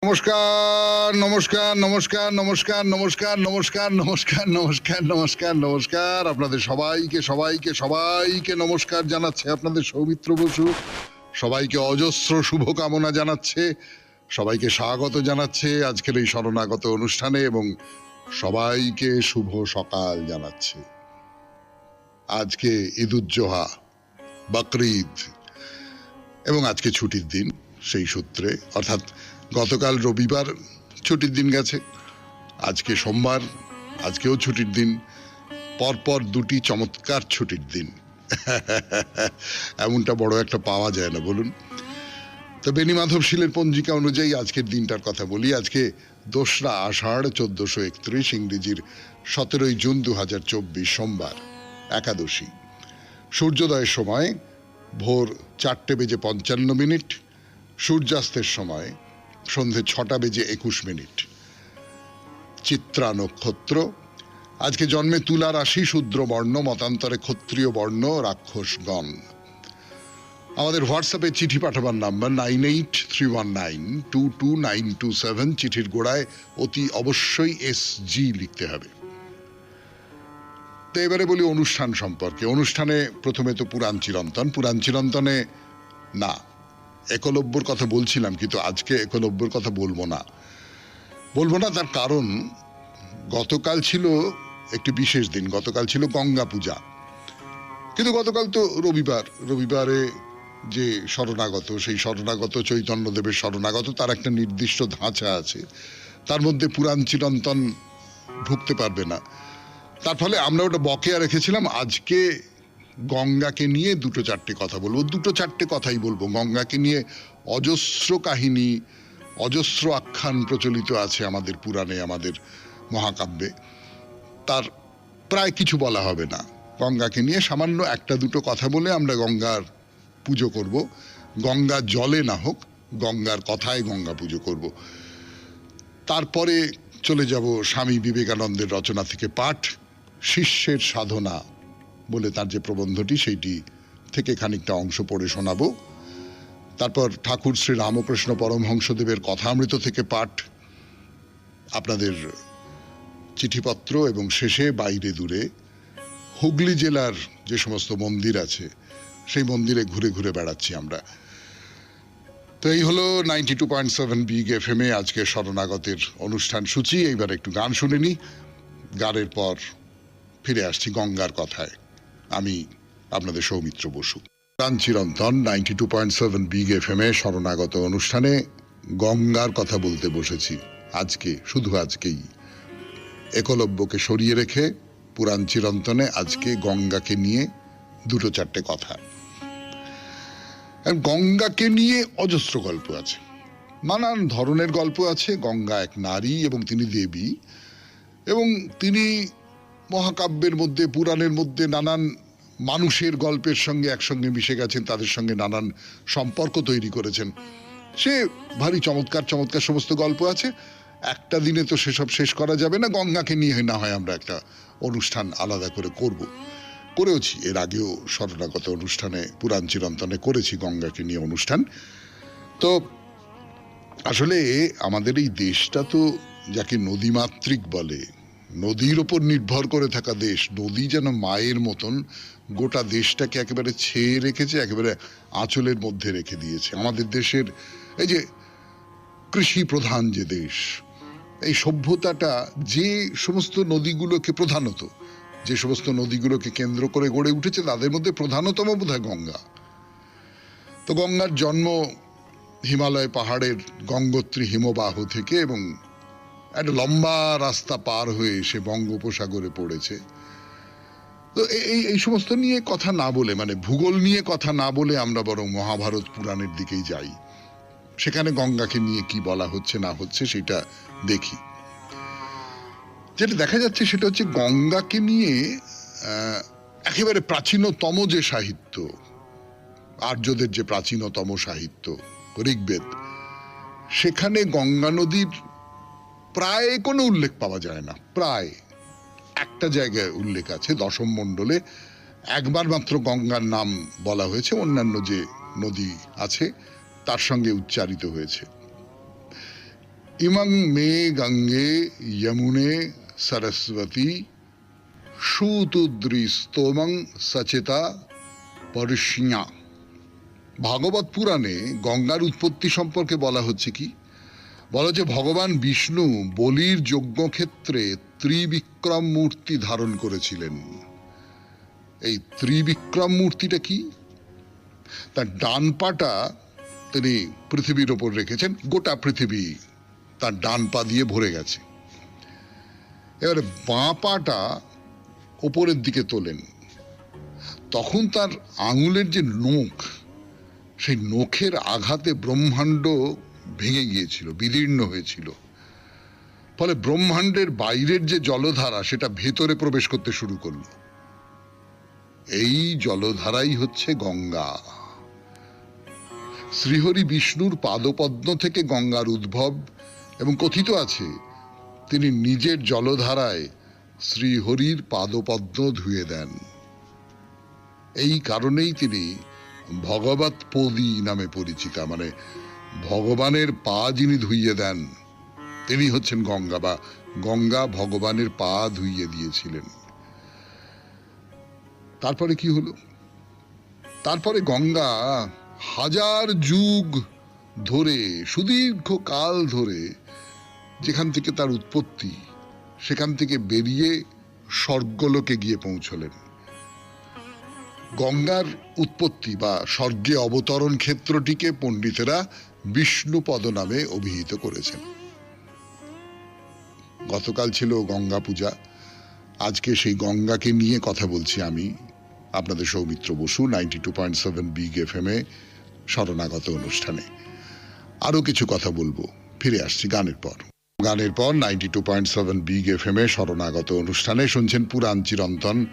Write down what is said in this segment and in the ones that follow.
নমস্কার নমস্কার নমস্কার নমস্কার নমস্কার নমস্কার নমস্কার নমস্কার নমস্কার নমস্কার আপনাদের সবাইকে সবাইকে সবাইকে নমস্কার জানাচ্ছে আপনাদের সৌমিত্র বসু। সবাইকে অজস্র শুভকামনা জানাচ্ছে, সবাইকে স্বাগত জানাচ্ছে আজকের এই শরণাগত অনুষ্ঠানে এবং সবাইকে শুভ সকাল জানাচ্ছে। আজকে ঈদুজ্জোহা, বকরিদ এবং আজকে ছুটির দিন। সেই সূত্রে অর্থাৎ গতকাল রবিবার ছুটির দিন গেছে, আজকে সোমবার, আজকেও ছুটির দিন, পরপর দুটি চমৎকার ছুটির দিন। এমনটা বড় একটা পাওয়া যায় না বলুন। তো বেনি মাধব শীলের পঞ্জিকা অনুযায়ী আজকের দিনটার কথা বলি। আজকে 2রা আষাঢ় 1431, ইংরেজির 17ই জুন 2024, সোমবার, একাদশী। সূর্যোদয়ের সময় ভোর 4:55, সূর্যাস্তের সময় সন্ধে 6:21। চিত্রা নক্ষত্র। আজকে জন্মে তুলা রাশি, শূদ্র বর্ণ, মতান্তরে ক্ষত্রিয় বর্ণ, রাক্ষসগণ। আমাদের হোয়াটসঅ্যাপে চিঠি পাঠাবার নাম্বার 9831922927। চিঠির গোড়ায় অতি অবশ্যই SG লিখতে হবে। তো এবারে বলি অনুষ্ঠান সম্পর্কে। অনুষ্ঠানে প্রথমে তো পুরাণ চিরন্তন। পুরাণ চিরন্তনে না, একলব্যর কথা বলছিলাম, কিন্তু আজকে একলব্যর কথা বলবো না। তার কারণ গতকাল ছিল একটি বিশেষ দিন, গতকাল ছিল গঙ্গা পূজা। কিন্তু গতকাল তো রবিবারে যে শরণাগত, সেই শরণাগত চৈতন্যদেবের শরণাগত, তার একটা নির্দিষ্ট ধাঁচা আছে, তার মধ্যে পুরাণ চিরন্তন ঢুকতে পারবে না। তার ফলে আমরা ওটা বকেয়া রেখেছিলাম। আজকে গঙ্গাকে নিয়ে 2-4টে কথা বলবো, 2-4টে কথাই বলবো। গঙ্গাকে নিয়ে অজস্র কাহিনী, অজস্র আখ্যান প্রচলিত আছে আমাদের পুরাণে, আমাদের মহাকাব্যে। তার প্রায় কিছু বলা হবে না। গঙ্গাকে নিয়ে সামান্য 1-2 কথা বলে আমরা গঙ্গার পুজো করব। গঙ্গা জলে না হোক, গঙ্গার কথায় গঙ্গা পুজো করব। তারপরে চলে যাব স্বামী বিবেকানন্দের রচনা থেকে পাঠ, শিষ্যের সাধনা বলে তার যে প্রবন্ধটি, সেইটি থেকে খানিকটা অংশ পড়ে শোনাবো। তারপর ঠাকুর শ্রী রামকৃষ্ণ পরমহংসদেবের কথামৃত থেকে পাঠ, আপনাদের চিঠিপত্র, এবং শেষে বাইরে দূরে হুগলি জেলার যে সমস্ত মন্দির আছে সেই মন্দিরে ঘুরে ঘুরে বেড়াচ্ছি আমরা। তো এই হলো 92.7 বিগ FM আজকে শরণাগতের অনুষ্ঠান সূচি। এইবার একটু গান শুনে নি, গানের পর ফিরে আসছি গঙ্গার কথায়। আমি আপনাদের সৌমিত্র বসু। পুরাণ চিরন্তন 92.7 বিগ FM শরণাগত অনুষ্ঠানে গঙ্গার কথা বলতে বসেছি আজকে, শুধু আজকেই। একলব্যকে সরিয়ে রেখে পুরাণ চিরন্তনে আজকে গঙ্গাকে নিয়ে 2-4টে কথা। গঙ্গাকে নিয়ে অজস্র গল্প আছে, নানান ধরনের গল্প আছে। গঙ্গা এক নারী এবং তিনি দেবী, এবং তিনি মহাকাব্যের মধ্যে, পুরাণের মধ্যে নানান মানুষের গল্পের সঙ্গে একসঙ্গে মিশে গেছেন, তাদের সঙ্গে নানান সম্পর্ক তৈরি করেছেন। সে ভারী চমৎকার চমৎকার সমস্ত গল্প আছে। একটা দিনে তো সেসব শেষ করা যাবে না। গঙ্গাকে নিয়ে না হয় আমরা একটা অনুষ্ঠান আলাদা করে করেওছি। এর আগেও শরণাগত অনুষ্ঠানে, পুরাণ চিরন্তনে করেছি গঙ্গাকে নিয়ে অনুষ্ঠান। তো আসলে আমাদের এই দেশটা তো যাকে নদীমাতৃক বলে, নদীর ওপর নির্ভর করে থাকা দেশ। নদী যেন মায়ের মতন গোটা দেশটাকে একেবারে ছেয়ে রেখেছে, একেবারে আঁচলের মধ্যে রেখে দিয়েছে। আমাদের দেশের এই যে কৃষি প্রধান যে দেশ, এই সভ্যতাটা যে সমস্ত নদীগুলোকে, প্রধানত যে সমস্ত নদীগুলোকে কেন্দ্র করে গড়ে উঠেছে, তাদের মধ্যে প্রধানতম বোধহয় গঙ্গা। তো গঙ্গার জন্ম হিমালয় পাহাড়ের গঙ্গোত্রী হিমবাহ থেকে, এবং একটা লম্বা রাস্তা পার হয়ে সে বঙ্গোপসাগরে পড়েছে। তো এই সমস্ত নিয়ে কথা না বলে, মানে ভূগোল নিয়ে কথা না বলে, আমরা বরং মহাভারত পুরাণের দিকেই যাই। সেখানে গঙ্গাকে নিয়ে কি বলা হচ্ছে না হচ্ছে সেটা দেখি। যেটা দেখা যাচ্ছে সেটা হচ্ছে গঙ্গাকে নিয়ে একেবারে প্রাচীনতম যে সাহিত্য, আর্যদের যে প্রাচীনতম সাহিত্য ঋগ্বেদ, সেখানে গঙ্গা নদীর প্রায় কোনো উল্লেখ পাওয়া যায় না। প্রায় একটা জায়গায় উল্লেখ আছে, 10ম মণ্ডলে একবার মাত্র গঙ্গার নাম বলা হয়েছে, অন্যান্য যে নদী আছে তার সঙ্গে উচ্চারিত হয়েছে। ইমং মে গঙ্গে যমুনে সরস্বতী সুতুদ্রি স্তোমং সচেতা পরিষ্ঞা। ভাগবত পুরাণে গঙ্গার উৎপত্তি সম্পর্কে বলা হচ্ছে কি, বলা হচ্ছে ভগবান বিষ্ণু বলির যজ্ঞক্ষেত্রে ত্রিবিক্রম মূর্তি ধারণ করেছিলেন। এই ত্রিবিক্রম মূর্তিটা কি? তার ডান পাটা তিনি পৃথিবীর ওপর রেখেছেন, গোটা পৃথিবী তার ডান পা দিয়ে ভরে গেছে। এবারে বাঁ পাটা ওপরের দিকে তোলেন, তখন তার আঙুলের যে নখ, সেই নখের আঘাতে ব্রহ্মাণ্ড ভেঙে গিয়েছিল, বিদীর্ণ হয়েছিল। ফলে ব্রহ্মাণ্ডের বাইরের যে জলধারা সেটা ভেতরে প্রবেশ করতে শুরু করলো। এই জলধারাই হচ্ছে গঙ্গা। শ্রীহরি বিষ্ণুর পাদপদ্ম থেকে গঙ্গার উদ্ভব, এবং কথিত আছে তিনি নিজের জলধারায় শ্রীহরির পাদপদ্ম ধুয়ে দেন। এই কারণেই তিনি ভগবত পদী নামে পরিচিতা, মানে ভগবানের পা যিনি ধুইয়ে দেন তিনি হচ্ছেন গঙ্গা, বা গঙ্গা ভগবানের পা ধুইয়ে দিয়েছিলেন। তারপরে কি হলো? তারপরে গঙ্গা হাজার যুগ ধরে, সুদীর্ঘ কাল ধরে, যেখান থেকে তার উৎপত্তি সেখান থেকে বেরিয়ে স্বর্গলোকে গিয়ে পৌঁছলেন। গঙ্গার উৎপত্তি বা স্বর্গে অবতরণ ক্ষেত্রটিকে পণ্ডিতেরা বিষ্ণুপদ নামে অভিহিত করেছেন। গতকাল ছিল গঙ্গা পূজা, আজকে সেই গঙ্গাকে নিয়ে কথা বলছি আমি, আপনাদের সৌমিত্র বসু, 92.7 বিগ FM এ শরণাগত অনুষ্ঠানে। আরো কিছু কথা বলবো, ফিরে আসছি গানের পর। 92.7 বিগ FM এ শরণাগত অনুষ্ঠানে শুনছেন পুরাণ চিরন্তন।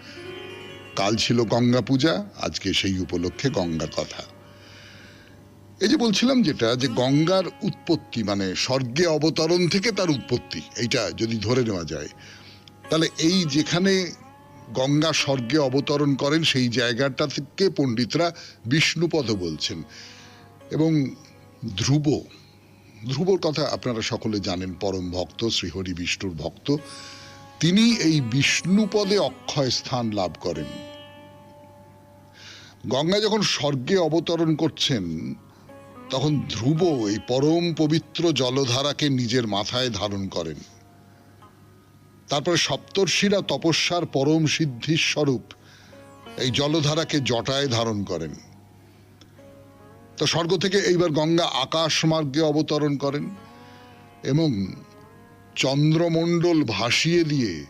কাল ছিল গঙ্গা পূজা, আজকে সেই উপলক্ষে গঙ্গার কথা। এই যে বলছিলাম যেটা, যে গঙ্গার উৎপত্তি মানে স্বর্গে অবতরণ থেকে তার উৎপত্তি, এইটা যদি ধরে নেওয়া যায়, তাহলে এই যেখানে গঙ্গা স্বর্গে অবতরণ করেন সেই জায়গাটা থেকে পণ্ডিতরা বিষ্ণুপদ বলছেন। এবং ধ্রুবর কথা আপনারা সকলে জানেন, পরম ভক্ত, শ্রীহরি বিষ্ণুর ভক্ত। তিনি এই বিষ্ণুপদে অক্ষয় স্থান লাভ করেন। গঙ্গা যখন স্বর্গে অবতরণ করছেন, তখন ধ্রুব এই পরম পবিত্র জলধারাকে নিজের মাথায় ধারণ করেন। তারপরে সপ্তর্ষিরা তপস্যার পরম সিদ্ধির স্বরূপ এই জলধারাকে জটায় ধারণ করেন। তো স্বর্গ থেকে এইবার গঙ্গা আকাশ মার্গে অবতরণ করেন এবং চন্দ্রমণ্ডল ভাসিয়ে দিয়ে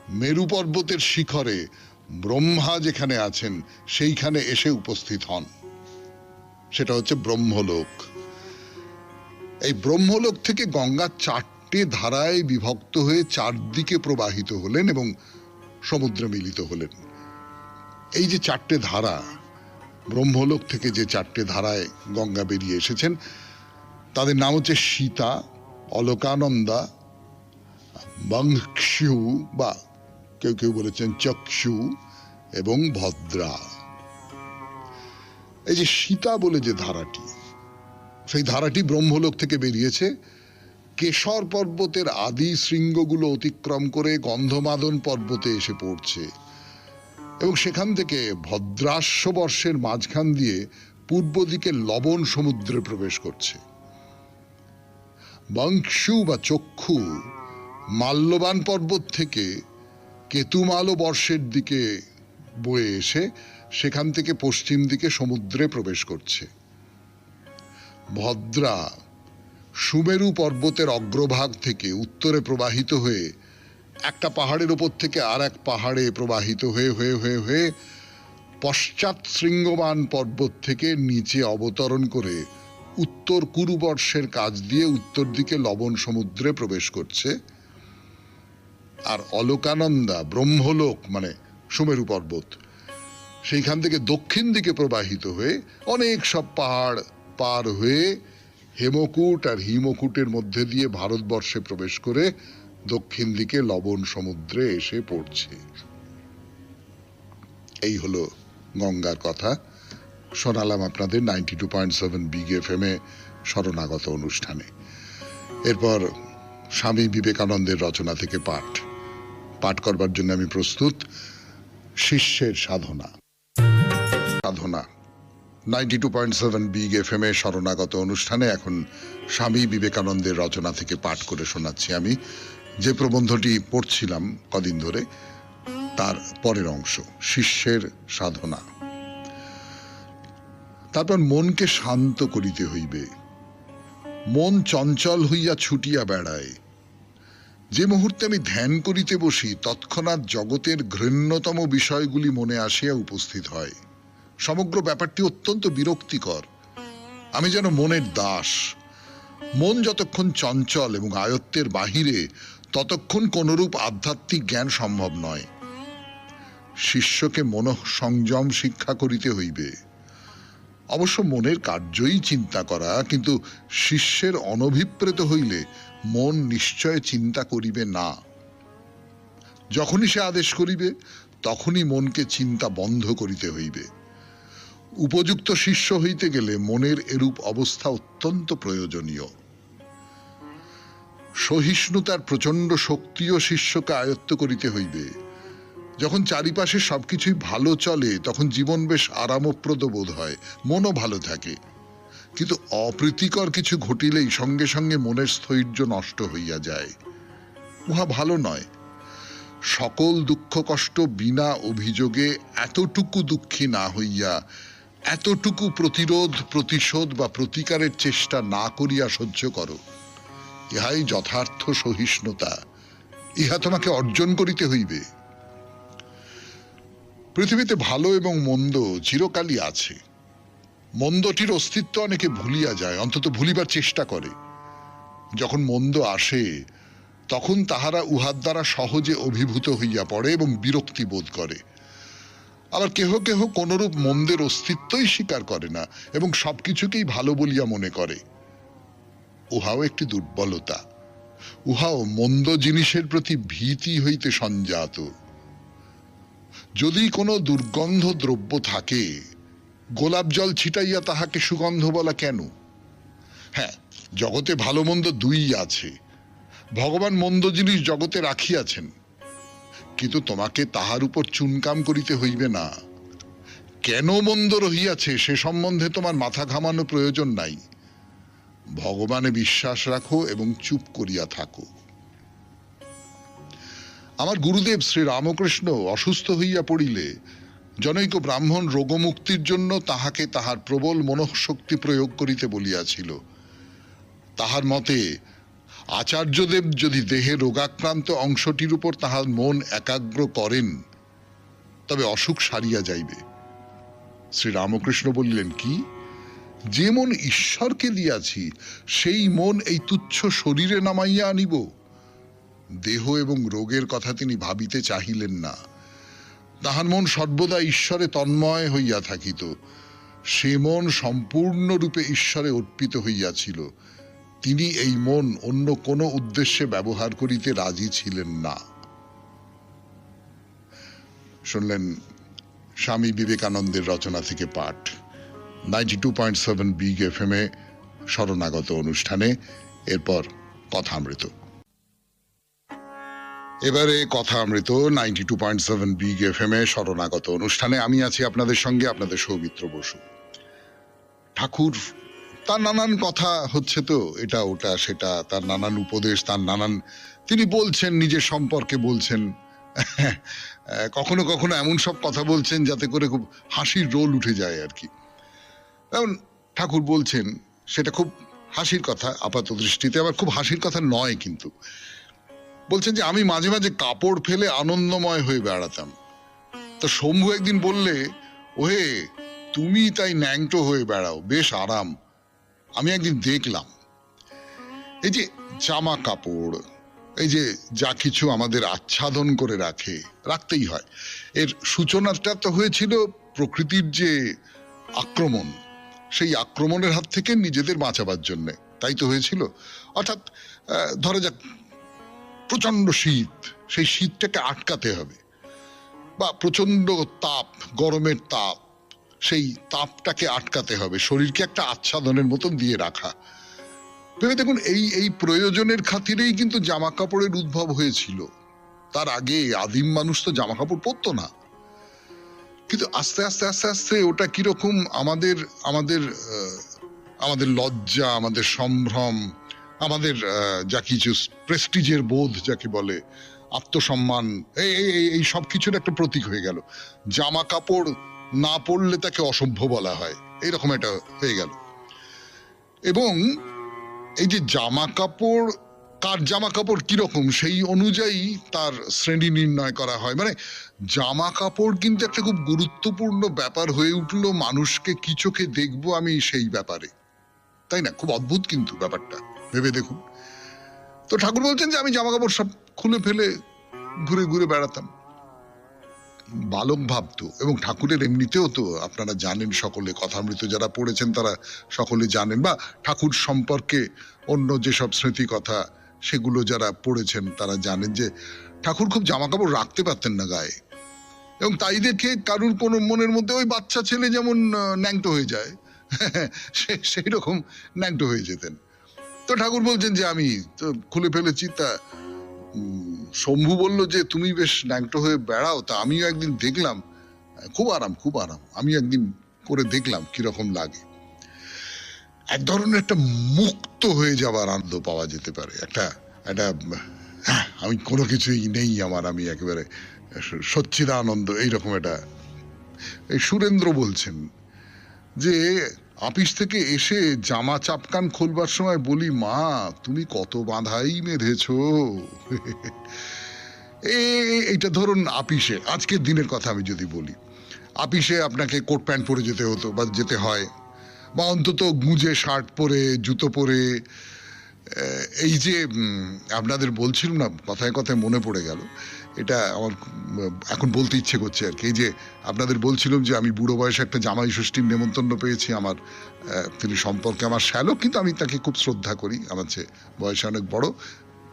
মেরু পর্বতের শিখরে ব্রহ্মা যেখানে আছেন সেইখানে এসে উপস্থিত হন। সেটা হচ্ছে ব্রহ্মলোক। এই ব্রহ্মলোক থেকে গঙ্গা চারটে ধারায় বিভক্ত হয়ে চারদিকে প্রবাহিত হলেন এবং সমুদ্রে মিলিত হলেন। এই যে চারটে ধারা, ব্রহ্মলোক থেকে যে চারটে ধারায় গঙ্গা বেরিয়ে এসেছেন, তাদের নাম হচ্ছে সীতা, অলকানন্দা, বংশু বা কেউ কেউ বলেছেন চক্ষু, এবং ভদ্রা। এই যে সীতা বলে যে ধারাটি, সেই ধারাটি ব্রহ্মলোক থেকে বেরিয়েছে, কেশর পর্বতের আদি শৃঙ্গগুলো অতিক্রম করে গন্ধমাদন পর্বতে এসে পড়ছে এবং সেখান থেকে ভদ্রাস্য বর্ষের মাঝখান দিয়ে পূর্ব দিকে লবণ সমুদ্রে প্রবেশ করছে। বংশু বা চক্ষু মাল্যবান পর্বত থেকে কেতুমালো বর্ষের দিকে বয়ে এসে সেখান থেকে পশ্চিম দিকে সমুদ্রে প্রবেশ করছে। ভদ্রা সুমেরু পর্বতের অগ্রভাগ থেকে উত্তরে প্রবাহিত হয়ে একটা পাহাড়ের ওপর থেকে আর এক পাহাড়ে প্রবাহিত হয়ে হয়ে হয়ে হয়ে পশ্চাৎ শৃঙ্গমান পর্বত থেকে নিচে অবতরণ করে উত্তর কুরুবর্ষের কাছ দিয়ে উত্তর দিকে লবণ সমুদ্রে প্রবেশ করছে। আর অলকানন্দা ব্রহ্মলোক মানে সুমেরু পর্বত, সেইখান থেকে দক্ষিণ দিকে প্রবাহিত হয়ে অনেক সব পাহাড় পার হয়ে হেমকূট আর হিমকূটের মধ্যে দিয়ে ভারতবর্ষে প্রবেশ করে দক্ষিণ দিকে লবণ সমুদ্রে এসে পড়ছে। এই হলো গঙ্গার কথা, শোনালাম আপনাদের 92.7 বিগ FM এ শরণাগত অনুষ্ঠানে। এরপর স্বামী বিবেকানন্দের রচনা থেকে পাঠ পাঠ করবার জন্য আমি প্রস্তুত। শিষ্যের সাধনা। সাধনা 92.7 বিগ এফএম এ শরণাগত অনুষ্ঠানে এখন স্বামী বিবেকানন্দের রচনা থেকে পাঠ করে শোনাচ্ছি আমি। যে প্রবন্ধটি পড়ছিলাম কদিন ধরে তার পরের অংশ, শিষ্যের সাধনা। তারপর মনকে শান্ত করিতে হইবে। মন চঞ্চল হইয়া ছুটিয়া বেড়ায়। যে মুহূর্তে আমি ধ্যান করিতে বসি তৎক্ষণাৎ জগতের ঘৃণ্যতম বিষয়গুলি মনে আসিয়া উপস্থিত হয়। সমগ্র ব্যাপারটি অত্যন্ত বিরক্তিকর। আমি যেন মনের দাস। মন যতক্ষণ চঞ্চল এবং আয়ত্তের বাহিরে ততক্ষণ কোনরূপ আধ্যাত্মিক জ্ঞান সম্ভব নয়। শিষ্যকে মনঃসংযম শিক্ষা করিতে হইবে। অবশ্য মনের কার্যই চিন্তা করা, কিন্তু শিষ্যের অনভিপ্রেত হইলে মন নিশ্চয় চিন্তা করিবে না। যখনই সে আদেশ করিবে তখনই মনকে চিন্তা বন্ধ করিতে হইবে। উপযুক্ত শিষ্য হইতে গেলে মনের এরূপ অবস্থা অত্যন্ত প্রয়োজনীয়। সহিষ্ণুতার প্রচন্ড শক্তিও শিষ্যকে আয়ত্ত করিতে হইবে। যখন চারিপাশে সবকিছুই ভালো চলে তখন জীবন বেশ আরামপ্রদ বোধ হয়, মনও ভালো থাকে। কিন্তু অপ্রীতিকর কিছু ঘটিলেই সঙ্গে সঙ্গে মনের স্থৈর্য নষ্ট হইয়া যায়। উহা ভালো নয়। সকল দুঃখ কষ্ট বিনা অভিযোগে এতটুকু দুঃখী না হইয়া, এতটুকু প্রতিরোধ প্রতিশোধ বা প্রতিকারের চেষ্টা না করিয়া সহ্য করো। ইহাই যথার্থ সহিষ্ণুতা। ইহা তোমাকে অর্জন করিতে হইবে। পৃথিবীতে ভালো এবং মন্দ চিরকালই আছে। মন্দটির অস্তিত্ব অনেকে ভুলিয়া যায়, অন্তত ভুলিবার চেষ্টা করে। যখন মন্দ আসে তখন তাহারা উহার দ্বারা সহজে অভিভূত হইয়া পড়ে এবং বিরক্তি বোধ করে। আবার কেহ কেহ কোনরূপ মন্দের অস্তিত্বই স্বীকার করে না এবং সবকিছুকেই ভালো বলিয়া মনে করে। উহাও একটি দুর্বলতা। উহাও মন্দ জিনিসের প্রতি ভীতি হইতে সঞ্জাত। যদি কোনো দুর্গন্ধ দ্রব্য থাকে, গোলাপ জল ছিটাইয়া তাহাকে সুগন্ধ বলা কেন? হ্যাঁ, জগতে ভালো মন্দ দুই আছে। ভগবান মন্দ জিনিস জগতে রাখিয়াছেন, কিন্তু তোমাকে তাহার উপর চুনকাম করিতে হইবে না। কেন মন্দ রহিয়াছে সে সম্বন্ধে তোমার মাথা ঘামানো প্রয়োজন নাই। ভগবানে বিশ্বাস রাখো এবং চুপ করিয়া থাকো। আমার গুরুদেব শ্রী রামকৃষ্ণ অসুস্থ হইয়া পড়িলে জনৈক ব্রাহ্মণ রোগমুক্তির জন্য তাহাকে তাহার প্রবল মনঃশক্তি প্রয়োগ করিতে বলিয়াছিল। তাহার মতে আচার্যদেব যদি দেহে রোগাক্রান্ত অংশটির উপর তাহার মন একাগ্র করেন তবে অসুখ সারিয়া যাইবে। শ্রী রামকৃষ্ণ বলিলেন, কি? যে মন ঈশ্বরকে দিয়াছি সেই মন এই তুচ্ছ শরীরে নামাইয়া আনিব? দেহ এবং রোগের কথা তিনি ভাবিতে চাহিলেন না। তাহার মন সর্বদা ঈশ্বরে তন্ময় হইয়া থাকিত। সে মন সম্পূর্ণরূপে ঈশ্বরে অর্পিত হইয়াছিল। তিনি এই মন অন্য কোনো উদ্দেশ্যে ব্যবহার করিতে রাজি ছিলেন না। শুনলেন স্বামী বিবেকানন্দের রচনা থেকে পাঠ 92.7 বিগ এফএম এ শরণাগত অনুষ্ঠানে। এরপর কথামৃত। এবারে কথামৃত 92.7 বিগ এফএম এ শরণাগত অনুষ্ঠানে আমি আছি আপনাদের সঙ্গে, আপনাদের সৌমিত্র বসু। ঠাকুর তার নানান কথা হচ্ছে, তো এটা ওটা সেটা, তার নানান উপদেশ, তার নানান তিনি বলছেন, নিজের সম্পর্কে বলছেন। কখনো কখনো এমন সব কথা বলছেন যাতে করে খুব হাসির রোল উঠে যায় আর কি। যেমন ঠাকুর বলছেন, সেটা খুব হাসির কথা আপাত দৃষ্টিতে, আবার খুব হাসির কথা নয়, কিন্তু বলছেন যে আমি মাঝে মাঝে কাপড় ফেলে আনন্দময় হয়ে বেড়াতাম। তো শম্ভু একদিন বললে, ওহে তুমি তাই ন্যাংটো হয়ে বেড়াও, বেশ আরাম। আমি একদিন দেখলাম এই যে জামা কাপড়, এই যে যা কিছু আমাদের আচ্ছাদন করে রাখতেই হয়, এর সূচনাটা তো হয়েছিল প্রকৃতির যে আক্রমণ, সেই আক্রমণের হাত থেকে নিজেদের বাঁচাবার জন্য, তাই তো হয়েছিল। অর্থাৎ ধরা যাক প্রচন্ড শীত, সেই শীতটাকে আটকাতে হবে, বা প্রচন্ড তাপ, গরমের তাপ, সেই তাপটাকে আটকাতে হবে, শরীরকে একটা আচ্ছাদনের মতন দিয়ে রাখা। ভেবে দেখুন, এই এই প্রয়োজনের খাতিরেই কিন্তু জামা কাপড়ের উদ্ভব হয়েছিল। তার আগে আদিম মানুষ তো জামা কাপড় পরতো না। কিন্তু আস্তে আস্তে আস্তে আস্তে ওটা কিরকম আমাদের আমাদের আমাদের লজ্জা, আমাদের সম্ভ্রম, আমাদের যা কিছু প্রেস্টিজের বোধ যাকে বলে, আত্মসম্মান, এই সব কিছুর একটা প্রতীক হয়ে গেল। জামা কাপড় না পরলে তাকে অসভ্য বলা হয়, এইরকম এটা হয়ে গেল। এবং এই যে জামা কাপড়, কার জামা কাপড় কিরকম সেই অনুযায়ী তার শ্রেণী নির্ণয় করা হয়। মানে জামা কাপড় কিন্তু একটা খুব গুরুত্বপূর্ণ ব্যাপার হয়ে উঠলো, মানুষকে কি চোখে দেখবো আমি সেই ব্যাপারে, তাই না? খুব অদ্ভুত কিন্তু ব্যাপারটা, ভেবে দেখুন। তো ঠাকুর বলছেন যে আমি জামা কাপড় সব খুলে ফেলে ঘুরে ঘুরে বেড়াতাম। বালক ভাবতো। এবং ঠাকুরের এমনিতেও তো আপনারা জানেন, সকলে কথামৃত যারা পড়েছেন তারা সকলে জানেন, বা ঠাকুর সম্পর্কে অন্য যেসব স্মৃতি কথা সেগুলো যারা পড়েছেন তারা জানেন যে ঠাকুর খুব জামা কাপড় রাখতে পারতেন না গায়ে। এবং তাই দেখে কারুর কোনো মনের মধ্যে ওই বাচ্চা ছেলে যেমন ন্যাংটো হয়ে যায় সেই রকম ন্যাংটো হয়ে যেতেন। তো ঠাকুর বলছেন যে আমি তো খুলে ফেলেছি। তা শম্ভু বলল যে তুমি বেশ ন্যাংটো হয়ে বেড়াও, তা আমিও একদিন দেখলাম, খুব আরাম খুব আরাম, আমি একদিন করে দেখলাম কিরকম লাগে। এক ধরনের একটা মুক্ত হয়ে যাওয়ার আনন্দ পাওয়া যেতে পারে, একটা একটা আমি কোনো কিছুই নেই আমার, আমি একেবারে সচ্চিদানন্দ, এইরকম একটা। এই সুরেন্দ্র বলছেন যে অফিস থেকে এসে জামা চাপকান খুলবার সময় বলি, মা তুমি কত বাঁধাই মেধেছ। এইটা ধরুন আপিসে, আজকের দিনের কথা আমি যদি বলি, আপিসে আপনাকে কোট প্যান্ট পরে যেতে হতো বা যেতে হয়, বা অন্তত গুঁজে শার্ট পরে জুতো পরে। এই যে আপনাদের বলছিলাম না, কথায় কথায় মনে পড়ে গেল, এটা আমার এখন বলতে ইচ্ছে করছে আর কি। এই যে আপনাদের বলছিলাম যে আমি বুড়ো বয়সে একটা জামাই ষষ্ঠীর নেমন্তন্ন পেয়েছি, আমার তিনি সম্পর্কে আমার শ্যালক, কিন্তু আমি তাকে খুব শ্রদ্ধা করি, আমার চেয়ে বয়সে অনেক বড়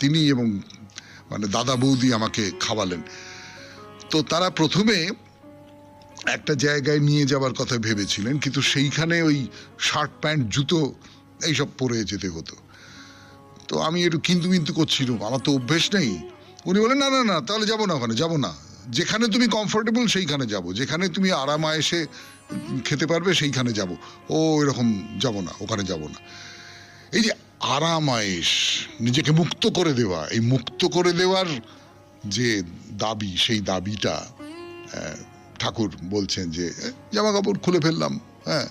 তিনি, এবং মানে দাদা বৌদি আমাকে খাওয়ালেন। তো তারা প্রথমে একটা জায়গায় নিয়ে যাবার কথা ভেবেছিলেন, কিন্তু সেইখানে ওই শার্ট প্যান্ট জুতো এইসব পরে যেতে হতো। তো আমি একটু কিন্তু কিন্তু করছিলাম, আমার তো অভ্যেস নেই। উনি বলেন না না না, তাহলে যাবো না, ওখানে যাবো না, যেখানে তুমি কমফোর্টেবল সেইখানে যাব, যেখানে তুমি আরাম আয়েসে খেতে পারবে সেইখানে যাব। ও এরকম যাব না, ওখানে যাব না। এই যে আরাম আয়েস, নিজেকে মুক্ত করে দেওয়া, এই মুক্ত করে দেওয়ার যে দাবি, সেই দাবিটা ঠাকুর বলছেন যে জামা কাপড় খুলে ফেললাম। হ্যাঁ,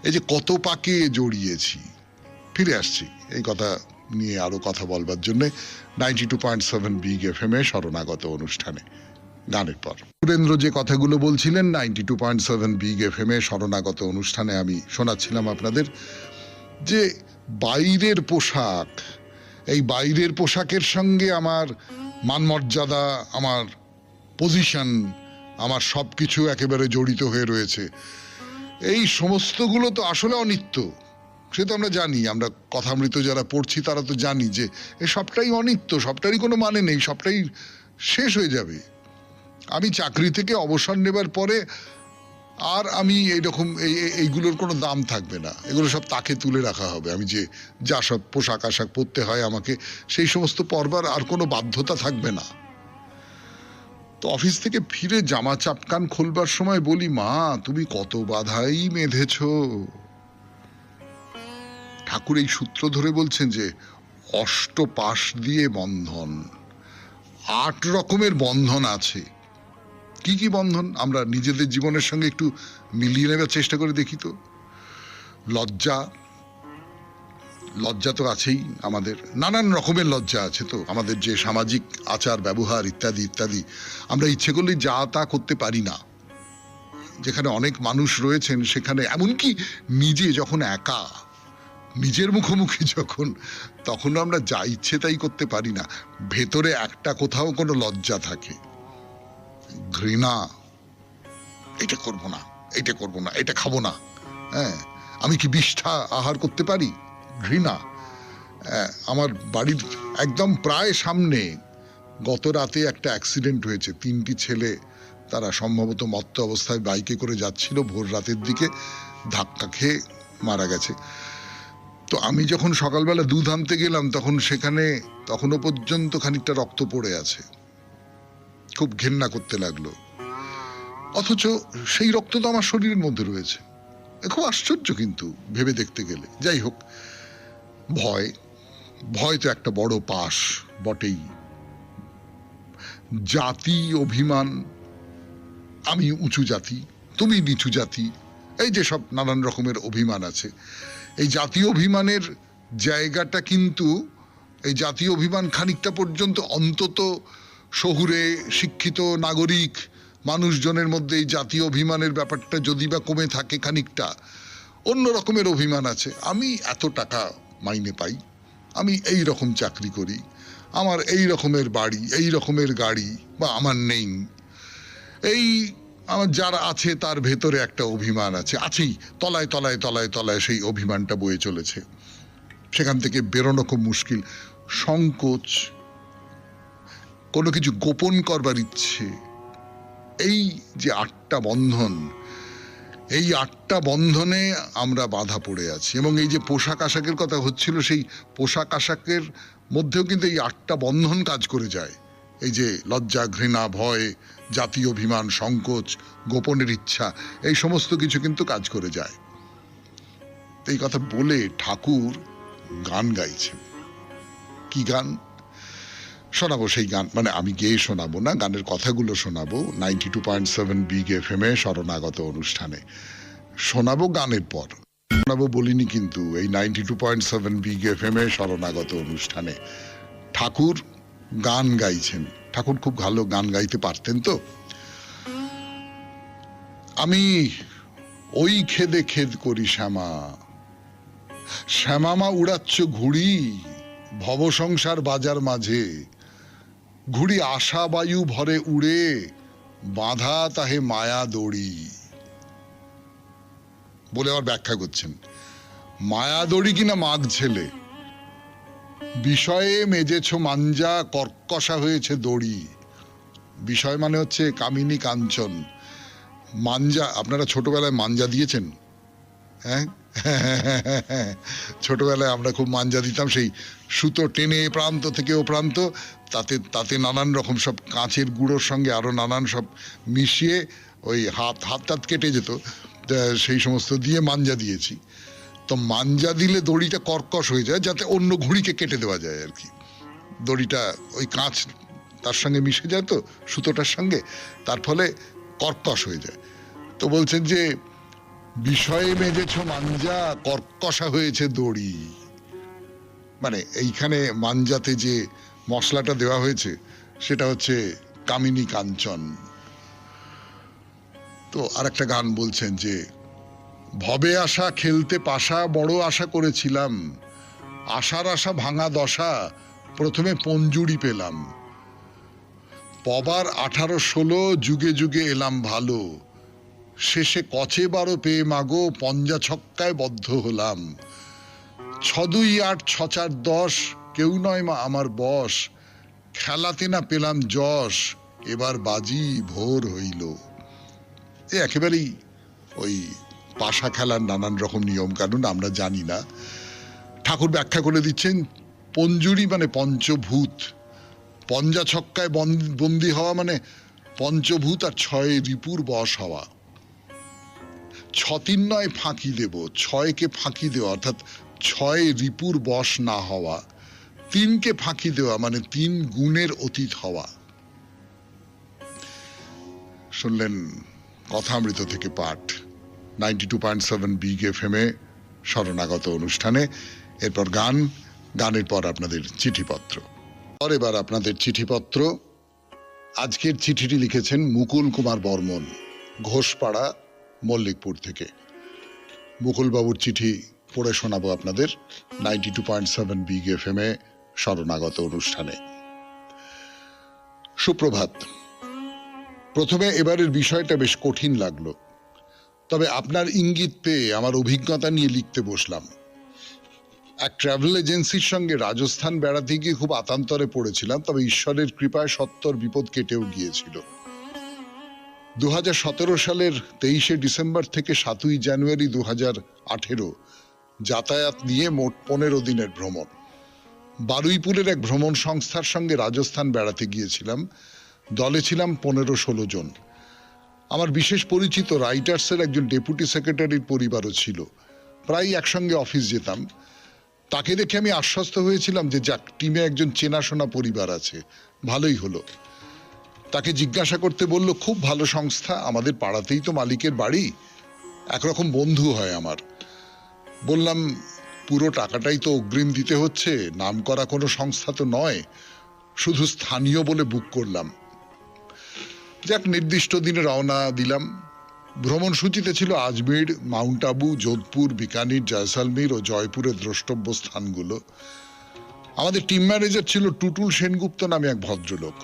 এই যে কত পাকে জড়িয়েছি। ফিরে আসছি এই কথা নিয়ে আরো কথা বলবার জন্য 92.7 বিগ FM এ শরণাগত অনুষ্ঠানে গানের পর। সুরেন্দ্র যে কথাগুলো বলছিলেন 92.7 বিগ FM এ শরণাগত অনুষ্ঠানে আমি শোনাচ্ছিলাম আপনাদের, যে বাইরের পোশাক, এই বাইরের পোশাকের সঙ্গে আমার মানমর্যাদা, আমার পজিশন, আমার সবকিছু একেবারে জড়িত হয়ে রয়েছে। এই সমস্তগুলো তো আসলে অনিত্য, সে তো আমরা জানি, আমরা কথামৃত যারা পড়ছি তারা তো জানি যে এই সবটাই অনিত্য, সবটারই কোনো মানে নেই, সবটাই শেষ হয়ে যাবে। আমি চাকরি থেকে অবসর নেবার পরে আর আমি এইরকম এইগুলোর কোনো দাম থাকবে না, এগুলো সব তাকে তুলে রাখা হবে। আমি যে যা সব পোশাক আশাক পরতে হয় আমাকে, সেই সমস্ত পরবার আর কোনো বাধ্যতা থাকবে না। তো অফিস থেকে ফিরে জামা চাপকান খুলবার সময় বলি, মা তুমি কত বাধাই মেধেছ। ঠাকুর এই সূত্র ধরে বলছেন যে অষ্টপাশ দিয়ে বন্ধন, 8 রকমের বন্ধন আছে। কি কি বন্ধন আমরা নিজেদের জীবনের সঙ্গে একটু মিলিয়ে নেবার চেষ্টা করে দেখি তো। লজ্জা, লজ্জা তো আছেই, আমাদের নানান রকমের লজ্জা আছে। তো আমাদের যে সামাজিক আচার ব্যবহার ইত্যাদি ইত্যাদি, আমরা ইচ্ছে করলেই যা তা করতে পারি না। যেখানে অনেক মানুষ রয়েছেন সেখানে, এমনকি নিজে যখন একা, নিজের মুখোমুখি যখন, তখন আমরা যা ইচ্ছে তাই করতে পারি না। ভেতরে একটা কোথাও কোনো লজ্জা থাকে, ঘৃণা, এটা করবো না, এটা করবো না, এটা খাবো না। হ্যাঁ, আমি কি বিষ্ঠা আহার করতে পারি? ঘৃণা। আমার বাড়ির একদম প্রায় সামনে গত রাতে একটা অ্যাক্সিডেন্ট হয়েছে। 3টি ছেলে, তারা সম্ভবত মত্ত অবস্থায় বাইকে করে যাচ্ছিল, ভোর রাতের দিকে ধাক্কা খেয়ে মারা গেছে। তো আমি যখন সকালবেলা দুধ আনতে গেলাম তখন সেখানে তখনও পর্যন্ত খানিকটা রক্ত পড়ে আছে। খুব ঘেন্না করতে লাগলো, অথচ সেই রক্ত তো আমার শরীরের মধ্যে রয়েছে। খুব আশ্চর্য কিন্তু ভেবে দেখতে গেলে। যাই হোক, ভয় ভয় তো একটা বড় পাশ বটেই। জাতি অভিমান, আমি উঁচু জাতি তুমি নিচু জাতি, এই যে সব নানান রকমের অভিমান আছে, এই জাতীয় অভিমানের জায়গাটা কিন্তু, এই জাতীয় অভিমান খানিকটা পর্যন্ত অন্তত শহুরে শিক্ষিত নাগরিক মানুষজনের মধ্যে এই জাতীয় অভিমানের ব্যাপারটা যদি বা কমে থাকে খানিকটা, অন্য রকমের অভিমান আছে। আমি এত টাকা মাইনে পাই, আমি এই রকম চাকরি করি, আমার এই রকমের বাড়ি, এই রকমের গাড়ি, বা আমার নেই, এই আমার যারা আছে তার ভেতরে একটা অভিমান আছে, আছেই, তলায় তলায় তলায় তলায় সেই অভিমানটা বয়ে চলেছে। সেখান থেকে বেরোনো খুব মুশকিল। সংকোচ, কোনো কিছু গোপন করবার ইচ্ছে, এই যে 8টা বন্ধন, এই 8টা বন্ধনে আমরা বাধা পড়ে আছি। এবং এই যে পোশাক আশাকের কথা হচ্ছিল, সেই পোশাক আশাকের মধ্যেও কিন্তু এই 8টা বন্ধন কাজ করে যায়। এই যে লজ্জা, ঘৃণা, ভয়, জাতীয় অভিমান, সংকোচ, গোপনের ইচ্ছা, এই সমস্ত কিছু কিন্তু কাজ করে যায়। এই কথা বলে ঠাকুর গান গাইছেন। কি গান শোনাবো? সেই গান মানে আমি গেয়ে শোনাবো না, গানের কথাগুলো শোনাবো 92.7 বিগ FM এ শরণাগত অনুষ্ঠানে। শোনাবো গানের পর, শোনাবো বলিনি কিন্তু, এই 92.7 বিগ FM এ শরণাগত অনুষ্ঠানে ঠাকুর গান গাইছেন। ঠাকুর খুব ভালো গান গাইতে পারতেন। তো আমি ওই খেদে খেদ করি শ্যামা, শ্যামামা উড়াচ্ছ ঘুড়ি ভব সংসার বাজার মাঝে, ঘুড়ি আশা বায়ু ভরে উড়ে বাঁধা তাহে মায়া দড়ি। বলে আবার ব্যাখ্যা করছেন, মায়া দড়ি কিনা মাঘ ছেলে, বিষয়ে মেজেছ মাঞ্জা কর্কশা হয়েছে দড়ি। বিষয় মানে হচ্ছে কামিনী কাঞ্চন। মাঞ্জা, আপনারা ছোটবেলায় মাঞ্জা দিয়েছেন? হ্যাঁ, ছোটবেলায় আমরা খুব মাঞ্জা দিতাম, সেই সুতো টেনে এ প্রান্ত থেকে ও প্রান্ত, তাতে তাতে নানান রকম সব কাঁচের গুঁড়োর সঙ্গে আরো নানান সব মিশিয়ে ওই হাত টাত কেটে যেত, সেই সমস্ত দিয়ে মাঞ্জা দিয়েছি। তো মাঞ্জা দিলে দড়িটা কর্কশ হয়ে যায়, যাতে অন্য ঘুড়িকে কেটে দেওয়া যায় আর কি। দড়িটা ওই কাঁচ তার সঙ্গে মিশে যায় তো সুতোটার সঙ্গে, তার ফলে কর্কশ হয়ে যায়। তো বলছেন যে বিষয়ে মেজেছ মাঞ্জা কর্কশা হয়েছে দড়ি, মানে এইখানে মাঞ্জাতে যে মশলাটা দেওয়া হয়েছে সেটা হচ্ছে কামিনী কাঞ্চন। তো আরেকটা গান বলছেন যে ভবে আশা খেলতে পাশা বড় আশা করেছিলাম, আশার আশা ভাঙা দশা প্রথমে পঞ্জুরি পেলাম, পবার 18-16 যুগে যুগে এলাম ভালো, শেষে কচে 12 পেয়ে মাগো পঞ্জা ছক্কায় বদ্ধ হলাম, 6-2 8 6-4 10 কেউ নয় মা আমার বশ, খেলাতে না পেলাম যশ এবার বাজি ভোর হইল। একেবারেই ওই পাশা খেলার নানান রকম নিয়ম কানুন আমরা জানি না। ঠাকুর ব্যাখ্যা করে দিচ্ছেন, পঞ্জুরি মানে পঞ্চভূত, পঞ্জা ছক্কায় বন্দী হওয়া মানে পঞ্চভূত আর 6 রিপুর বশ হওয়া। 6-3 নয় ফাঁকি দেব, 6কে ফাঁকি দেওয়া অর্থাৎ 6 রিপুর বশ না হওয়া, 3কে ফাঁকি দেওয়া মানে 3 গুণের অতীত হওয়া। শুনলেন কথামৃত থেকে পাঠ 92.7 বিগ FM এ শরণাগত অনুষ্ঠানে। এরপর গান, গানের পর আপনাদের চিঠিপত্র। এবার আপনাদের চিঠিপত্র। আজকের চিঠিটি লিখেছেন মুকুল কুমার বর্মন, ঘোষপাড়া, মল্লিকপুর থেকে। মুকুলবাবুর চিঠি পড়ে শোনাবো আপনাদের 92.7 বিগ FM এ শরণাগত অনুষ্ঠানে। সুপ্রভাত। প্রথমে এবারের বিষয়টা বেশ কঠিন লাগলো, তবে আপনার ইঙ্গিত পেয়ে আমার অভিজ্ঞতা নিয়ে লিখতে বসলাম। এক ট্রাভেল এজেন্সির সঙ্গে রাজস্থান বেড়াতে গিয়ে খুব আতান্তরে পড়েছিলাম, তবে ঈশ্বরের কৃপায় সত্তর বিপদ কেটেও গিয়েছিল। 2017 সালের 23শে ডিসেম্বর থেকে 7ই জানুয়ারি 2018 যাতায়াত নিয়ে মোট 15 দিনের ভ্রমণ। বারুইপুরের এক ভ্রমণ সংস্থার সঙ্গে রাজস্থান বেড়াতে গিয়েছিলাম। দলে ছিলাম 15-16 জন। আমার বিশেষ পরিচিত রাইটার্সের একজন ডেপুটি সেক্রেটারির পরিবারও ছিল। প্রায় একসঙ্গে অফিস যেতাম। তাকে দেখে আমি আশ্বস্ত হয়েছিলাম যে যাক, টিমে একজন চেনাশোনা পরিবার আছে, ভালোই হলো। তাকে জিজ্ঞাসা করতে বলল, খুব ভালো সংস্থা, আমাদের পাড়াতেই তো মালিকের বাড়ি, একরকম বন্ধু হয় আমার। বললাম, পুরো টাকাটাই তো অগ্রিম দিতে হচ্ছে, নাম করা কোনো সংস্থা তো নয়, শুধু স্থানীয় বলে বুক করলাম। যাক, নির্দিষ্ট দিনে রওনা দিলাম। ভ্রমণ সূচিতে ছিল আজমির, মাউন্ট আবু, যোধপুর, বিকানির, জয়সালমীর ও জয়পুরের দ্রষ্টব্য স্থানগুলো। আমাদের টিম ম্যানেজার ছিল টুটুল সেনগুপ্ত নামে এক ভদ্রলোক।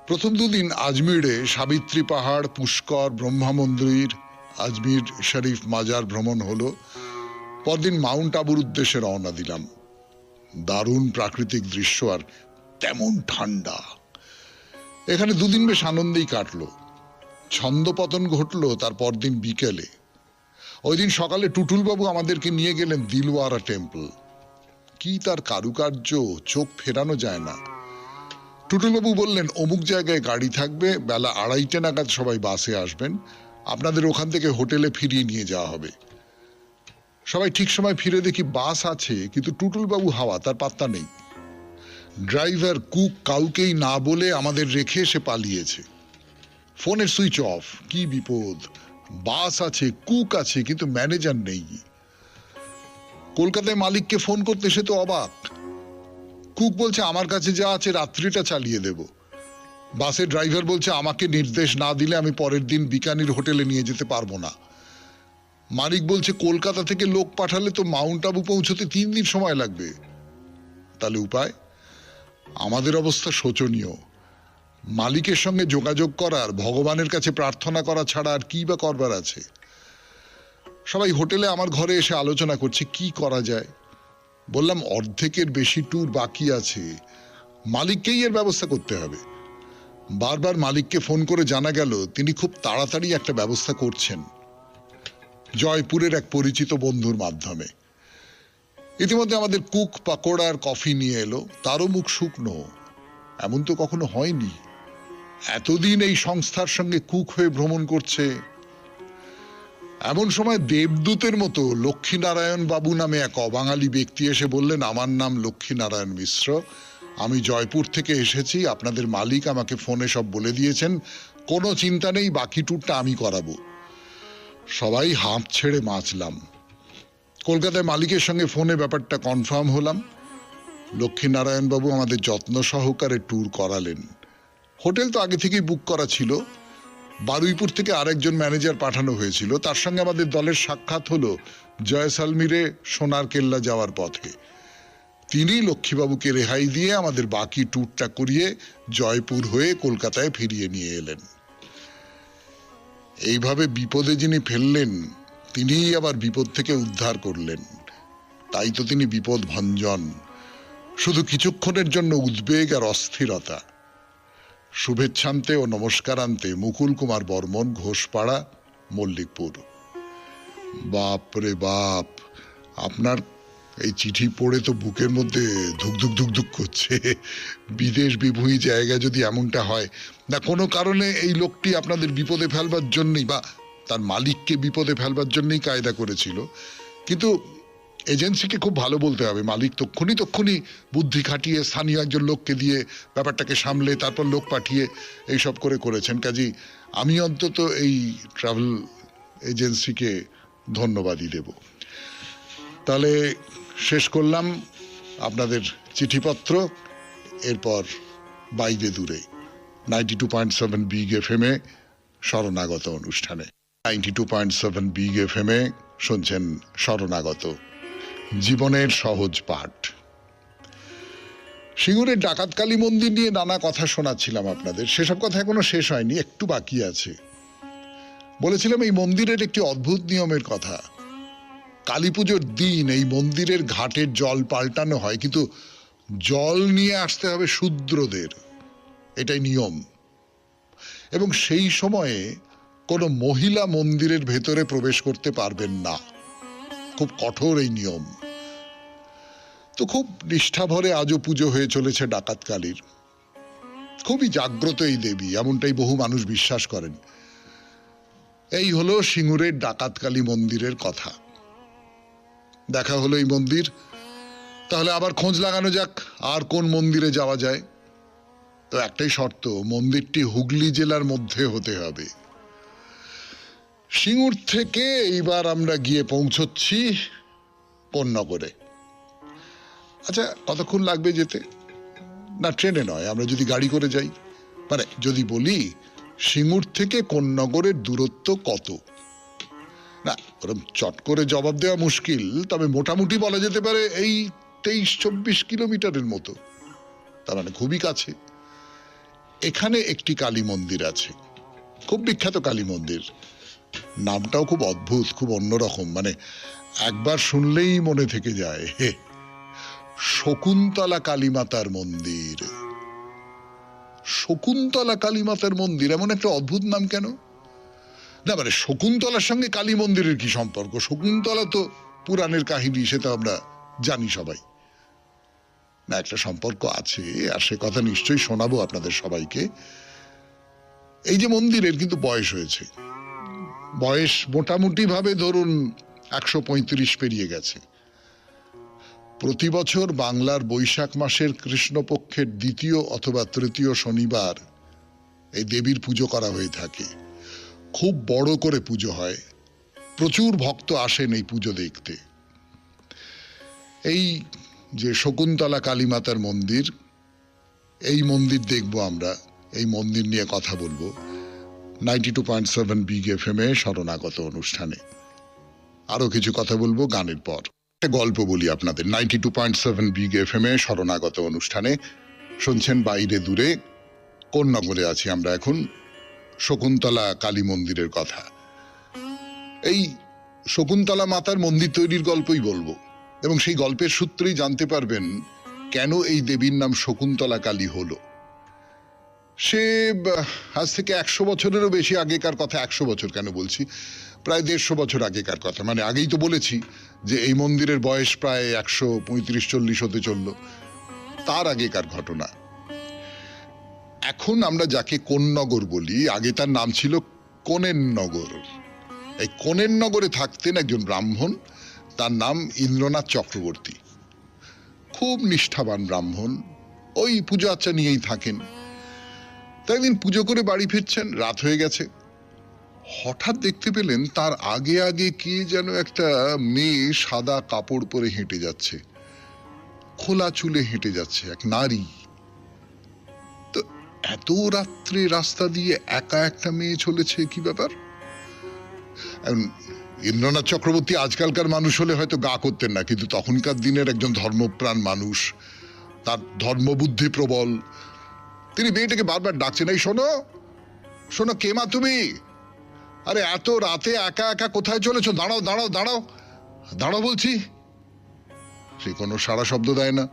প্রথম দুদিন আজমিরে সাবিত্রী পাহাড়, পুষ্কর, ব্রহ্মা মন্দির, আজমির শরীফ মাজার ভ্রমণ হলো। পরদিন মাউন্ট আবুর উদ্দেশ্যে রওনা দিলাম। দারুণ প্রাকৃতিক দৃশ্য আর তেমন ঠান্ডা। এখানে দুদিন বেশ আনন্দেই কাটলো। ছন্দপতন ঘটলো তার পরদিন বিকেলে। ওই দিন সকালে টুটুলবাবু আমাদেরকে নিয়ে গেলেন দিলওয়ারা টেম্পল। কি তার কারুকার্য, চোখ ফেরানো যায় না। টুটুলবাবু বললেন, অমুক জায়গায় গাড়ি থাকবে, বেলা 2:30 নাগাদ সবাই বাসে আসবেন, আপনাদের ওখান থেকে হোটেলে ফিরিয়ে নিয়ে যাওয়া হবে। সবাই ঠিক সময় ফিরে দেখি বাস আছে, কিন্তু টুটুলবাবু হাওয়া, তার পাত্তা নেই। ড্রাইভার, কুক কাউকেই না বলে আমাদের রেখে সে পালিয়েছে। ফোনের সুইচ অফ। কি বিপদ! বাস আছে, কুক আছে, কিন্তু ম্যানেজার নেই। কলকাতায় মালিককে ফোন করতে সে তো অবাক। কুক বলছে, আমার কাছে যা আছে রাত্রিটা চালিয়ে দেব। বাসের ড্রাইভার বলছে, আমাকে নির্দেশ না দিলে আমি পরের দিন বিকানির হোটেলে নিয়ে যেতে পারবো না। মালিক বলছে, কলকাতা থেকে লোক পাঠালে তো মাউন্ট আবু পৌঁছতে 3 দিন সময় লাগবে। তাহলে উপায়? আমাদের অবস্থা শোচনীয়। মালিকের সঙ্গে যোগাযোগ করার, ভগবানের কাছে প্রার্থনা করা ছাড়া আর কি বা করবার আছে? সবাই হোটেলে আমার ঘরে এসে আলোচনা করছে কি করা যায়। বললাম, অর্ধেকের বেশি ট্যুর বাকি আছে, মালিককেই এর ব্যবস্থা করতে হবে। বারবার মালিককে ফোন করে জানা গেল তিনি খুব তাড়াতাড়ি একটা ব্যবস্থা করছেন, জয়পুরের এক পরিচিত বন্ধুর মাধ্যমে। ইতিমধ্যে আমাদের কুক পাকোড়া আর কফি নিয়ে এলো। তারও মুখ শুকনো। এমন তো কখনো হয়নি। এতদিন এই সংস্থার সঙ্গে কুক হয়ে ভ্রমণ করছে। এমন সময় দেবদূতের মতো লক্ষ্মীনারায়ণ বাবু নামে এক অবাঙালি ব্যক্তি এসে বললেন, আমার নাম লক্ষ্মীনারায়ণ মিশ্র, আমি জয়পুর থেকে এসেছি, আপনাদের মালিক আমাকে ফোনে সব বলে দিয়েছেন, কোনো চিন্তা নেই, বাকি ট্যুরটা আমি করাবো। সবাই হাঁপ ছেড়ে বাঁচলাম। কলকাতায় মালিকের সঙ্গে ফোনে ব্যাপারটা কনফার্ম হলাম। লক্ষ্মীনারায়ণ বাবু আমাদের যত্ন সহকারে ট্যুর করালেন। হোটেল তো আগে থেকেই বুক করা ছিল। বারুইপুর থেকে আরেকজন ম্যানেজার পাঠানো হয়েছিল, তার সঙ্গে আমাদের দলের সাক্ষাৎ হলো জয়সালমীরে সোনার কেল্লা যাওয়ার পথে। তিনি লক্ষ্মীবাবুকে রেহাই দিয়ে আমাদের বাকি ট্যুরটা করিয়ে জয়পুর হয়ে কলকাতায় ফিরিয়ে নিয়ে এলেন। এইভাবে বিপদে যিনি ফেললেন, তিনিই আবার বিপদ থেকে উদ্ধার করলেন। তাই তো তিনি বিপদ ভঞ্জন। শুধু কিছুক্ষণের জন্য উদ্বেগ আর অস্থিরতা। শুভেচ্ছান্তে ও নমস্কারান্তে মুকুল কুমার বর্মন, ঘোষপাড়া, মল্লিকপুর। বাপ রে বাপ, আপনার এই চিঠি পড়ে তো বুকের মধ্যে ধুকধুক ধুকধুক করছে। বিদেশ বিভূমি জায়গায় যদি এমনটা হয়, না কোনো কারণে এই লোকটি আপনাদের বিপদে ফেলবার জন্যই বা তার মালিককে বিপদে ফেলবার জন্যই কায়দা করেছিল। কিন্তু এজেন্সিকে খুব ভালো বলতে হবে, মালিক তক্ষুনি বুদ্ধি খাটিয়ে স্থানীয় একজন লোককে দিয়ে ব্যাপারটাকে সামলে তারপর লোক পাঠিয়ে এইসব করেছেন। কাজেই আমি অন্তত এই ট্রাভেল এজেন্সিকে ধন্যবাদই দেব। তাহলে শেষ করলাম আপনাদের চিঠিপত্র। এরপর বাইরে দূরে 92.7 বিগ এফএম-এ শরণাগত অনুষ্ঠানে। 92.7 বিগ এফএম-এ শুনছেন শরণাগত, জীবনের সহজ পাঠ। সিঙ্গুরের ডাকাতকালী মন্দির নিয়ে নানা কথা শোনাচ্ছিলাম আপনাদের। সেসব কথা এখনো শেষ হয়নি, একটু বাকি আছে। বলেছিলাম এই মন্দিরের একটি অদ্ভুত নিয়মের কথা। কালী পুজোর দিন এই মন্দিরের ঘাটের জল পাল্টানো হয়, কিন্তু জল নিয়ে আসতে হবে শূদ্রদের, এটাই নিয়ম। এবং সেই সময়ে কোনো মহিলা মন্দিরের ভেতরে প্রবেশ করতে পারবেন না। খুব কঠোর এই নিয়ম। তো খুব নিষ্ঠা ভরে আজও পুজো হয়ে চলেছে ডাকাত কালীর। খুবই জাগ্রত এই দেবী, এমনটাই বহু মানুষ বিশ্বাস করেন। এই হলো সিঙ্গুরের ডাকাত কালী মন্দিরের কথা। দেখা হলো এই মন্দির, তাহলে আবার খোঁজ লাগানো যাক আর কোন মন্দিরে যাওয়া যায়। তো একটাই শর্ত, মন্দিরটি হুগলি জেলার মধ্যে হতে হবে। সিঙ্গুর থেকে এইবার আমরা গিয়ে পৌঁছচ্ছি কোন্নগরে। আচ্ছা, কতক্ষণ লাগবে যেতে? না, ট্রেনে নয়, আমরা যদি গাড়ি করে যাই, মানে যদি বলি সিঙ্গুর থেকে কোন্নগরের দূরত্ব কত, না ওরকম চট করে জবাব দেওয়া মুশকিল, তবে মোটামুটি বলা যেতে পারে এই 23-24 কিলোমিটারের মতো। তার মানে খুবই কাছে। এখানে একটি কালী মন্দির আছে, খুব বিখ্যাত কালী মন্দির। নামটাও খুব অদ্ভুত, খুব অন্যরকম, মানে একবার শুনলেই মনে থেকে যায়। শকুন্তলা কালীমাতার মন্দির। শকুন্তলা কালীমাতার মন্দির, এমন একটা অদ্ভুত নাম কেন? না মানে শকুন্তলার সঙ্গে কালী মন্দিরের কি সম্পর্ক? শকুন্তলা তো পুরাণের কাহিনী, সেটা আমরা জানি সবাই। না, একটা সম্পর্ক আছে, আর সে কথা নিশ্চয়ই শোনাবো আপনাদের সবাইকে। এই যে মন্দিরের কিন্তু বয়স হয়েছে, বয়স মোটামুটি ভাবে ধরুন 135 পেরিয়ে গেছে। প্রতি বছর বাংলার বৈশাখ মাসের কৃষ্ণপক্ষের দ্বিতীয় অথবা তৃতীয় শনিবার এই দেবীর পুজো করা হয়ে থাকে। খুব বড় করে পুজো হয়, প্রচুর ভক্ত আসেন এই পুজো দেখতে। এই যে শকুন্তলা কালীমাতার মন্দির, এই মন্দির দেখব আমরা, এই মন্দির নিয়ে কথা বলবো 92.7 বিগ এফএম এ শরণাগত অনুষ্ঠানে। আরো কিছু কথা বলবো গানের পর। একটা গল্প বলি আপনাদের 92.7 বিগ এফএম এ শরণাগত অনুষ্ঠানে। শুনছেন বাইরে দূরে কোন্নগরে আছি আমরা এখন, শকুন্তলা কালী মন্দিরের কথা। এই শকুন্তলা মাতার মন্দির তৈরির গল্পই বলবো, এবং সেই গল্পের সূত্রেই জানতে পারবেন কেন এই দেবীর নাম শকুন্তলা কালী হলো। সে আজ থেকে 100 বছরেরও বেশি আগেকার কথা। 100 বছর কেন বলছি, প্রায় 150 বছর আগেকার কথা। মানে আগেই তো বলেছি যে এই মন্দিরের বয়স প্রায় 135-40 হতে চলল, তার আগেকার ঘটনা। এখন আমরা যাকে কোন্নগর বলি, আগে তার নাম ছিল কোনেরনগর। এই কোনেরনগরে থাকতেন একজন ব্রাহ্মণ, তার নাম ইন্দ্রনাথ চক্রবর্তী। খুব নিষ্ঠাবান ব্রাহ্মণ, ওই পূজা আচ্চা নিয়েই থাকেন। তাই একদিন পুজো করে বাড়ি ফিরছেন, রাত হয়ে গেছে। হঠাৎ দেখতে পেলেন তার আগে আগে কে যেন একটা মেয়ে সাদা কাপড় পরে হেঁটে যাচ্ছে, খোলা চুলে হেঁটে যাচ্ছে, এক নারী। তো এত রাত্রে রাস্তা দিয়ে একা একটা মেয়ে চলেছে, কি ব্যাপার? ইন্দ্রনাথ চক্রবর্তী আজকালকার মানুষ হলে হয়তো গা করতেন না, কিন্তু তখনকার দিনের একজন ধর্মপ্রাণ মানুষ, তার ধর্মবুদ্ধি প্রবল। তিনি মেয়েটাকে বারবার ডাকছেন, এই শোনো শোনো, কে মা তুমি? আরে এত রাতে একা একা কোথায় চলেছো? দাঁড়াও দাঁড়াও দাঁড়াও দাঁড়াও বলছি। সে কোনো সাড়া শব্দ দেয় না,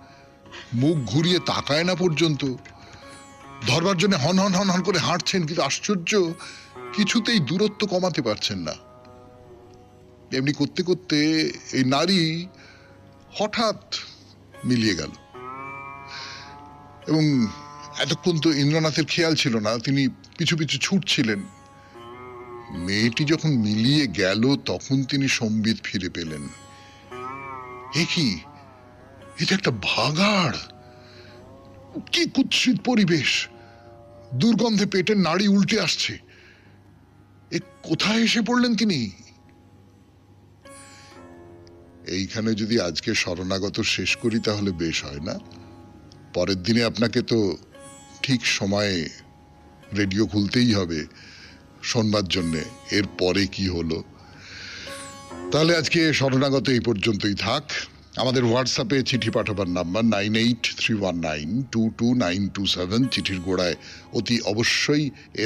মুখ ঘুরিয়ে তাকায় না পর্যন্ত। ধরবার জন্য হন হন হন হন করে হাঁটছেন, কিন্তু আশ্চর্য, কিছুতেই দূরত্ব কমাতে পারছেন না। এমনি করতে করতে এই নারী হঠাৎ মিলিয়ে গেল, এবং এতক্ষণ তো ইন্দ্রনাথের খেয়াল ছিল না, তিনি পিছু পিছু ছুটছিলেন। মেয়েটি যখন মিলিয়ে গেল তখন তিনি সম্বিত ফিরে পেলেন। এ কি, এটা একটা ভাগাড়! কি কুৎসিত পরিবেশ! দুর্গন্ধে পেটের নাড়ি উল্টে আসছে। এ কোথায় এসে পড়লেন তিনি? এইখানে যদি আজকে শরণাগত শেষ করি তাহলে বেশ হয় না? পরের দিনে আপনাকে তো ঠিক সময়ে রেডিও খুলতেই হবে শোনবার জন্যে এর পরে কি হলো। তাহলে আজকে শরণাগত এই পর্যন্তই থাক। আমাদের হোয়াটসঅ্যাপে চিঠি পাঠাবার নাম্বার 9831922927। চিঠির গোড়ায় অতি অবশ্যই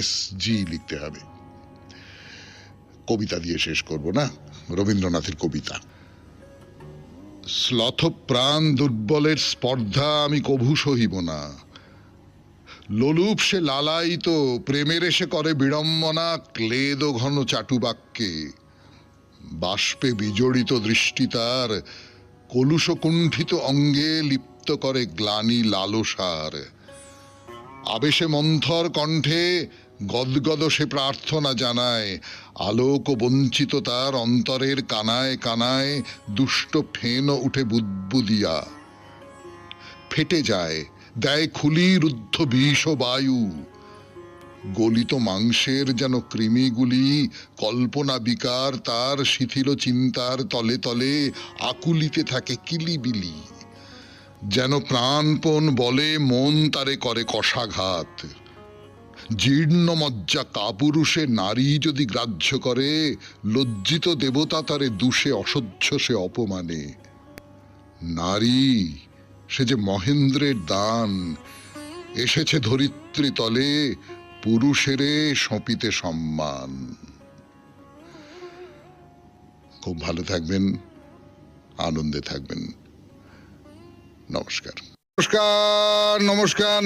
SG লিখতে হবে। কবিতা দিয়ে শেষ করব না, রবীন্দ্রনাথের কবিতা। শ্লথ প্রাণ দুর্বলের স্পর্ধা আমি কভু সহিব না, লোলুপ সে লালায়িত প্রেমের এসে করে বিড়ম্বনা, ক্লেদ ঘন চাটু বাক্যে। বাষ্পে বিজড়িত দৃষ্টি তার কলুষকুণ্ঠিত অঙ্গে লিপ্ত করে গ্লানি লালসার। আবেশে মন্থর কণ্ঠে গদগদ সে প্রার্থনা জানায়, আলোক বঞ্চিত তার অন্তরের কানায় কানায় দুষ্ট ফেন উঠে বুদবুদিয়া। ফেটে যায়, দেয় খুলি রুদ্ধ বিষ বায়ু। গলিত মাংসের যেন কৃমিগুলি কল্পনা বিকার তার শিথিল চিন্তার তলে তলে আকুলিতে থাকে কিলিবিলি। যেন প্রাণপণ বলে মন তারে করে কষাঘাত। জীর্ণ মজ্জা কাপুরুষে নারী যদি গ্রাহ্য করে, লজ্জিত দেবতা তারে দুষে অসহ্য সে অপমানে। নারী সে যে মহেন্দ্রের দান, এসেছে ধরিত্রী তলে পুরুষেরে সঁপিতে সম্মান। খুব ভালো থাকবেন, আনন্দে থাকবেন। নমস্কার নমস্কার নমস্কার।